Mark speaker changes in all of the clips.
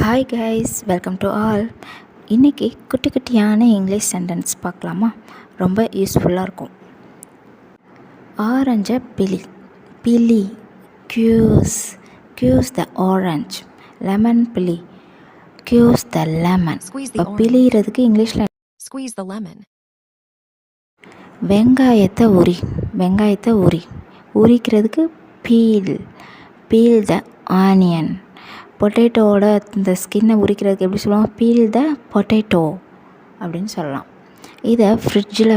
Speaker 1: Hi guys, welcome to all. இன்றைக்கி குட்டி குட்டியான இங்கிலீஷ் சென்டென்ஸ் பார்க்கலாமா? ரொம்ப யூஸ்ஃபுல்லாக இருக்கும். ஆரஞ்சை பிலி பிலி squeeze squeeze the orange. Lemon பிலி கியூஸ் த லெமன். இப்போ பிலிகிறதுக்கு இங்கிலீஷில்
Speaker 2: squeeze the lemon.
Speaker 1: வெங்காயத்தை உரி உரிக்கிறதுக்கு பீல் த ஆனியன். பொட்டேட்டோட இந்த ஸ்கின்னை உரிக்கிறதுக்கு எப்படி சொல்லுவாங்க? பீல் த பொட்டேட்டோ அப்படின்னு சொல்லலாம். இதை ஃப்ரிட்ஜில்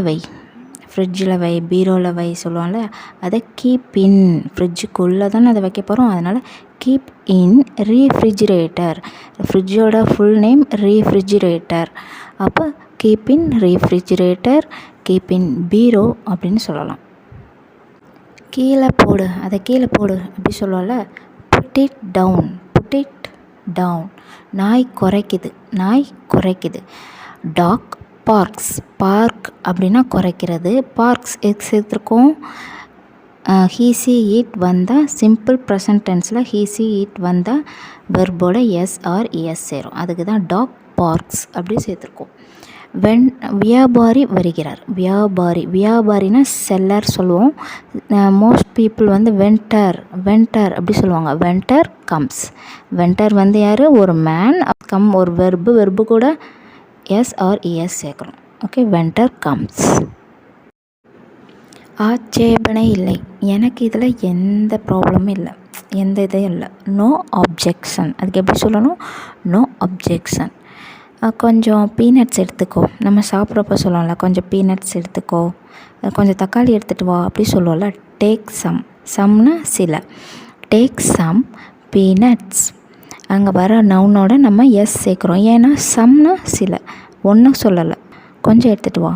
Speaker 1: வை பீரோவில் வை சொல்லுவாங்கள்ல, அதை கீப் இன், ஃப்ரிட்ஜுக்குள்ளே தானே அதை வைக்க போகிறோம். அதனால் கீப் இன் ரீஃப்ரிஜிரேட்டர். ஃப்ரிட்ஜோட ஃபுல் நேம் ரீஃப்ரிஜிரேட்டர். அப்போ கீப் இன் ரீஃப்ரிஜிரேட்டர், கீப் இன் பீரோ அப்படின்னு சொல்லலாம். கீழே போடு அப்படி சொல்லுவோம்ல, புட் இட் டவுன். நாய் குறைக்குது. டாக் பார்க் அப்படின்னா குறைக்கிறது. பார்க்ஸ் சேர்த்துருக்கோம். ஹீ சி இட் வந்தால் சிம்பிள் ப்ரெசன்ட் டென்ஸில் ஹீ சி இட் வந்தால் வெர்போட எஸ் ஆர் இஎஸ் சேரும். அதுக்கு தான் டாக் பார்க்ஸ் அப்படி சேர்த்துருக்கோம். வியாபாரி வருகிறார். வியாபாரினா செல்லர் சொல்லுவோம். மோஸ்ட் பீப்புள் வென்டர் அப்படி சொல்லுவாங்க. Venter comes. வென்டர் யார்? ஒரு மேன். ஒரு வெர்பு கூட எஸ் ஆர் இஎஸ் சேர்க்கணும். Okay, venter comes. ஆட்சேபனை இல்லை. எனக்கு இதில் எந்த ப்ராப்ளமும் இல்லை, எந்த இதுவும் இல்லை. No objection. அதுக்கு எப்படி சொல்லணும்? No objection. கொஞ்சம் பீனட்ஸ் எடுத்துக்கோ. நம்ம சாப்பிட்றப்ப சொல்லுவோம்ல, கொஞ்சம் பீனட்ஸ் எடுத்துக்கோ, கொஞ்சம் தக்காளி எடுத்துகிட்டு வா அப்படி சொல்லுவோம்ல. டேக் சம்னா சில. Take some peanuts. அங்கே வர நவுனோட நம்ம எஸ் சேர்க்குறோம். ஏன்னா சம்னா சில, ஒன்றும் சொல்லலை. கொஞ்சம் எடுத்துகிட்டு வா,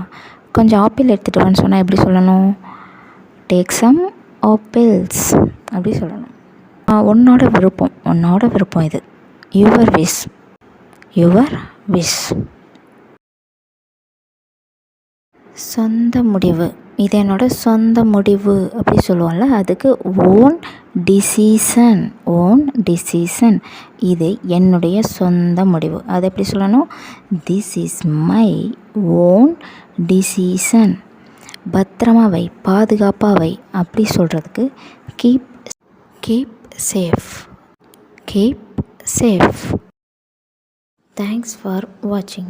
Speaker 1: கொஞ்சம் ஆப்பிள் எடுத்துகிட்டு வான்னு சொன்னால் எப்படி சொல்லணும்? டேக் சம் ஆப்பிள்ஸ் அப்படி சொல்லணும். உன்னோட விருப்பம் இது. Your wish. சொந்த முடிவு. இது என்னோட சொந்த முடிவு அப்படி சொல்லுவோம்ல, அதுக்கு ஓன் டிசிஷன். இது என்னுடைய சொந்த முடிவு. அது எப்படி சொல்லணும்? This is my own decision. பத்திரமா வை, பாதுகாப்பாக வை அப்படி சொல்கிறதுக்கு keep safe. Thanks for watching.